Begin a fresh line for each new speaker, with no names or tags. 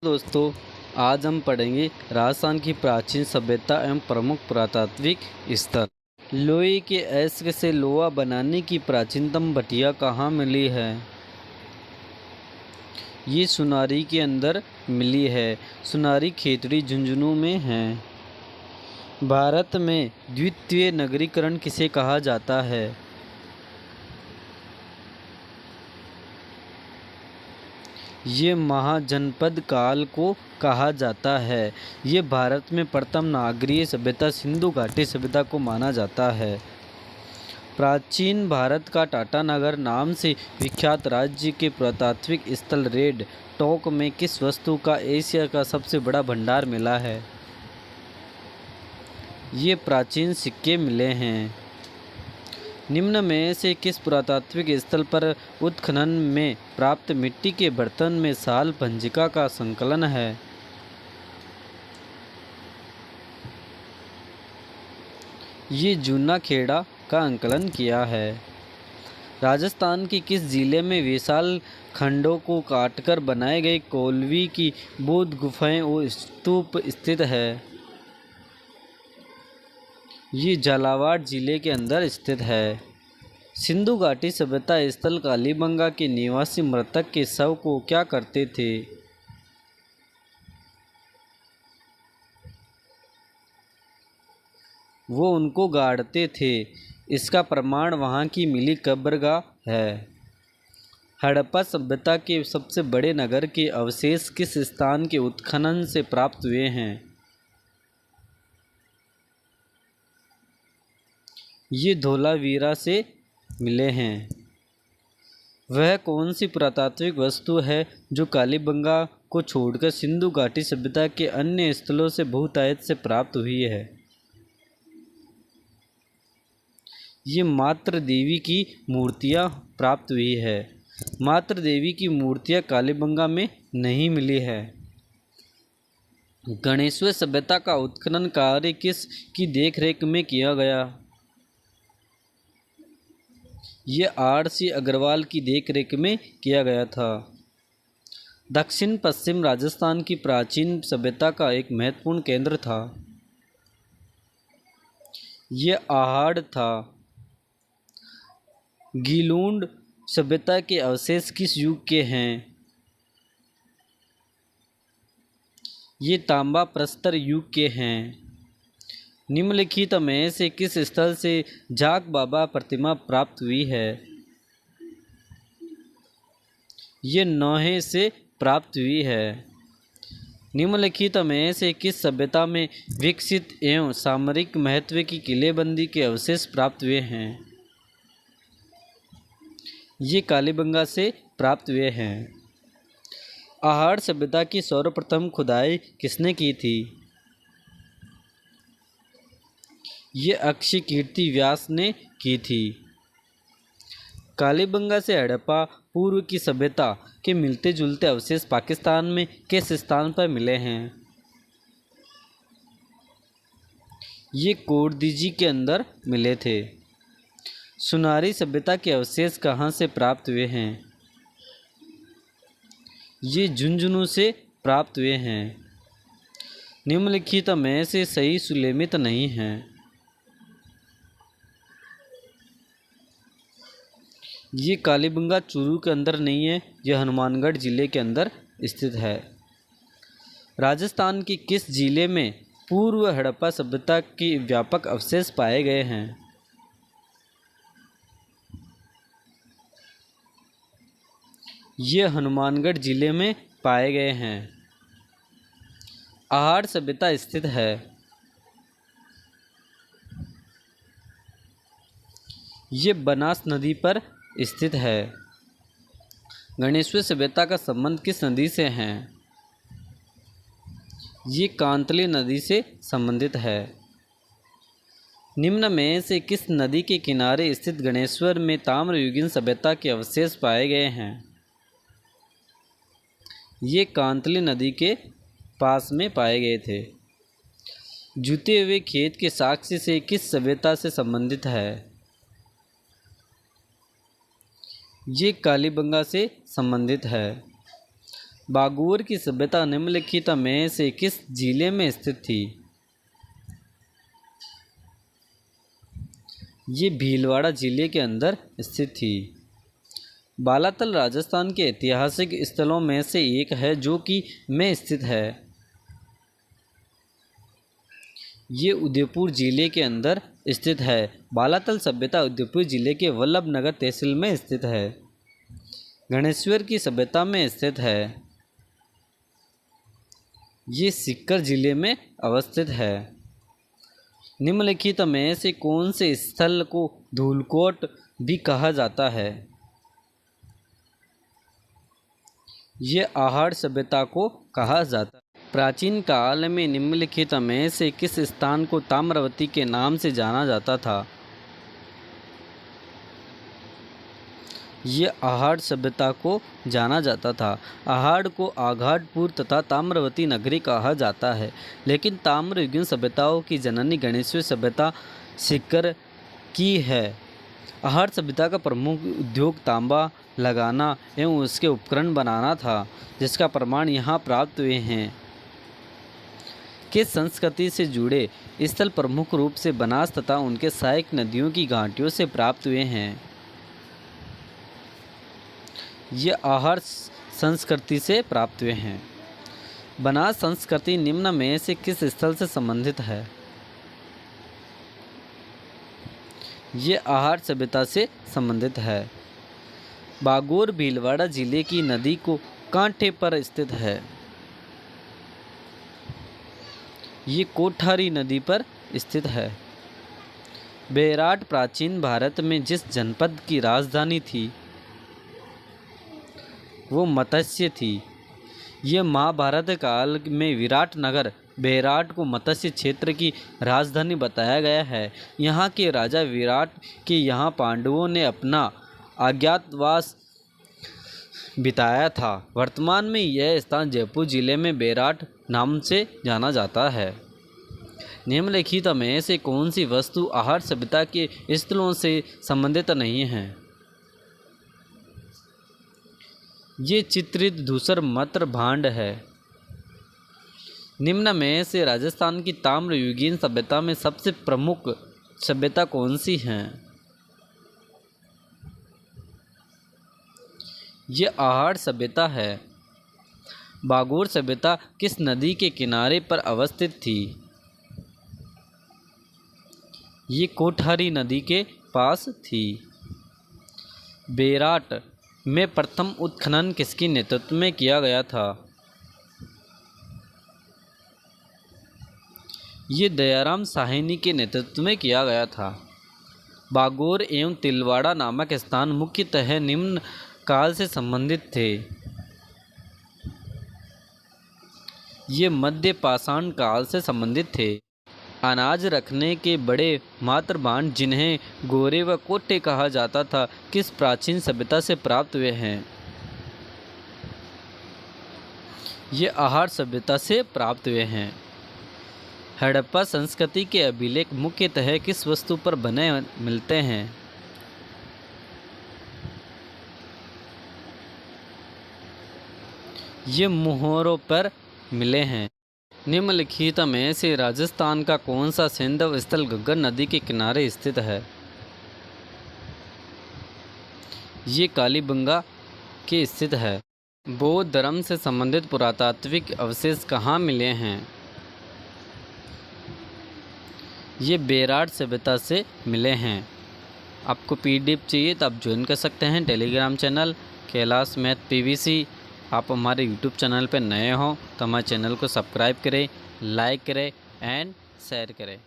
दोस्तों, आज हम पढ़ेंगे राजस्थान की प्राचीन सभ्यता एवं प्रमुख पुरातात्विक स्थल। लोहे के अयस्क से लोहा बनाने की प्राचीनतम भटिया कहाँ मिली है? ये सुनारी के अंदर मिली है। सुनारी खेतड़ी झुंझुनू में है। भारत में द्वितीय नगरीकरण किसे कहा जाता है? ये महाजनपद काल को कहा जाता है। ये भारत में प्रथम नागरीय सभ्यता सिंधु घाटी सभ्यता को माना जाता है। प्राचीन भारत का टाटानगर नाम से विख्यात राज्य के पुरातात्विक स्थल रेड टॉक में किस वस्तु का एशिया का सबसे बड़ा भंडार मिला है? ये प्राचीन सिक्के मिले हैं। निम्न में से किस पुरातात्विक स्थल पर उत्खनन में प्राप्त मिट्टी के बर्तन में साल पंजिका का संकलन है? ये जूना खेड़ा का अंकलन किया है। राजस्थान के किस जिले में विशाल खंडों को काटकर बनाए गए कोलवी की बौद्ध गुफाएं और स्तूप स्थित है? ये झालावाड़ जिले के अंदर स्थित है। सिंधु घाटी सभ्यता स्थल कालीबंगा के निवासी मृतक के शव को क्या करते थे? वो उनको गाड़ते थे। इसका प्रमाण वहाँ की मिली कब्रगाह है। हड़प्पा सभ्यता के सबसे बड़े नगर के अवशेष किस स्थान के उत्खनन से प्राप्त हुए हैं? ये धोलावीरा से मिले हैं। वह कौन सी पुरातात्विक वस्तु है जो कालीबंगा को छोड़कर सिंधु घाटी सभ्यता के अन्य स्थलों से बहुतायत से प्राप्त हुई है? ये मात्र देवी की मूर्तियाँ प्राप्त हुई है। मात्र देवी की मूर्तियाँ कालीबंगा में नहीं मिली है। गणेश्वर सभ्यता का उत्खनन कार्य किस की देखरेख में किया गया? ये आर.सी. अग्रवाल की देखरेख में किया गया था। दक्षिण पश्चिम राजस्थान की प्राचीन सभ्यता का एक महत्वपूर्ण केंद्र था। ये आहड़ था। गीलूंड सभ्यता के अवशेष किस युग के हैं? ये तांबा प्रस्तर युग के हैं। निम्नलिखित में से किस स्थल से जाग बाबा प्रतिमा प्राप्त हुई है? ये नौहे से प्राप्त हुई है। निम्नलिखित में से किस सभ्यता में विकसित एवं सामरिक महत्व की किलेबंदी के अवशेष प्राप्त हुए हैं? ये कालीबंगा से प्राप्त हुए हैं। आहड़ सभ्यता की सर्वप्रथम खुदाई किसने की थी? ये अक्षय कीर्ति व्यास ने की थी। कालीबंगा से हड़प्पा पूर्व की सभ्यता के मिलते जुलते अवशेष पाकिस्तान में किस स्थान पर मिले हैं? ये कोरदीजी के अंदर मिले थे। सुनारी सभ्यता के अवशेष कहाँ से प्राप्त हुए हैं? ये झुंझुनू से प्राप्त हुए हैं। निम्नलिखित में से सही सुलेमित नहीं है। ये कालीबंगा चूरू के अंदर नहीं है। यह हनुमानगढ़ जिले के अंदर स्थित है। राजस्थान के किस जिले में पूर्व हड़प्पा सभ्यता के व्यापक अवशेष पाए गए हैं? ये हनुमानगढ़ जिले में पाए गए हैं। आहड़ सभ्यता स्थित है। ये बनास नदी पर स्थित है। गणेश्वर सभ्यता का संबंध किस नदी से है? ये कांतली नदी से संबंधित है। निम्न में से किस नदी के किनारे स्थित गणेश्वर में ताम्रयुगीन सभ्यता के अवशेष पाए गए हैं? ये कांतली नदी के पास में पाए गए थे। जुते हुए खेत के साक्ष्य से किस सभ्यता से संबंधित है? ये कालीबंगा से संबंधित है। बागोर की सभ्यता निम्नलिखित में से किस जिले में स्थित थी? ये भीलवाड़ा जिले के अंदर स्थित थी। बालातल राजस्थान के ऐतिहासिक स्थलों में से एक है जो कि में स्थित है। ये उदयपुर जिले के अंदर स्थित है। बालातल सभ्यता उदयपुर जिले के वल्लभनगर तहसील में स्थित है। गणेश्वर की सभ्यता में स्थित है। ये सीकर जिले में अवस्थित है। निम्नलिखित में से कौन से स्थल को धूलकोट भी कहा जाता है? ये आहड़ सभ्यता को कहा जाता है। प्राचीन काल में निम्नलिखित में से किस स्थान को ताम्रवती के नाम से जाना जाता था? ये आहड़ सभ्यता को जाना जाता था। आहड़ को आघाटपुर तथा ताम्रवती नगरी कहा जाता है, लेकिन ताम्रयुगीन सभ्यताओं की जननी गणेश्वर सभ्यता सीकर की है। आहड़ सभ्यता का प्रमुख उद्योग तांबा लगाना एवं उसके उपकरण बनाना था, जिसका प्रमाण यहाँ प्राप्त हुए हैं। किस संस्कृति से जुड़े स्थल प्रमुख रूप से बनास तथा उनके सहायक नदियों की घाटियों से प्राप्त हुए हैं? ये आहड़ संस्कृति से प्राप्त हुए हैं। बनास संस्कृति निम्न में से किस स्थल से संबंधित है? ये आहड़ सभ्यता से संबंधित है। बागोर भीलवाड़ा जिले की नदी को कांठे पर स्थित है। ये कोठारी नदी पर स्थित है। बेराट प्राचीन भारत में जिस जनपद की राजधानी थी वो मत्स्य थी। ये महाभारत काल में विराट नगर बेराट को मत्स्य क्षेत्र की राजधानी बताया गया है। यहाँ के राजा विराट के यहाँ पांडवों ने अपना अज्ञातवास बिताया था। वर्तमान में यह स्थान जयपुर जिले में बेराट नाम से जाना जाता है। निम्नलिखित में से कौन सी वस्तु आहड़ सभ्यता के स्थलों से संबंधित नहीं है? ये चित्रित धूसर मत्र भांड है। निम्न में से राजस्थान की ताम्रयुगीन सभ्यता में सबसे प्रमुख सभ्यता कौन सी है? ये आहड़ सभ्यता है। बागोर सभ्यता किस नदी के किनारे पर अवस्थित थी? ये कोठारी नदी के पास थी। बेराट में प्रथम उत्खनन किसके नेतृत्व में किया गया था? ये दयाराम साहनी के नेतृत्व में किया गया था। बागोर एवं तिलवाड़ा नामक स्थान मुख्यतः निम्न काल से संबंधित थे। ये मध्य पाषाण काल से संबंधित थे। अनाज रखने के बड़े मातृभांड जिन्हें गोरे व कोटे कहा जाता था, किस प्राचीन सभ्यता से प्राप्त हुए हैं? ये आहड़ सभ्यता से प्राप्त हुए हैं। हड़प्पा संस्कृति के अभिलेख मुख्यतः किस वस्तु पर बने मिलते हैं? ये मुहरों पर मिले हैं। निम्नलिखित में से राजस्थान का कौन सा सैंधव स्थल घग्गर नदी के किनारे स्थित है? ये कालीबंगा के स्थित है। बौद्ध धर्म से संबंधित पुरातात्विक अवशेष कहाँ मिले हैं? ये बेराट सभ्यता से मिले हैं। आपको PDF चाहिए तो आप ज्वाइन कर सकते हैं Telegram channel Kailash math PVC। आप हमारे YouTube चैनल पर नए हों तो हमारे चैनल को सब्सक्राइब करें, लाइक करें एंड शेयर करें।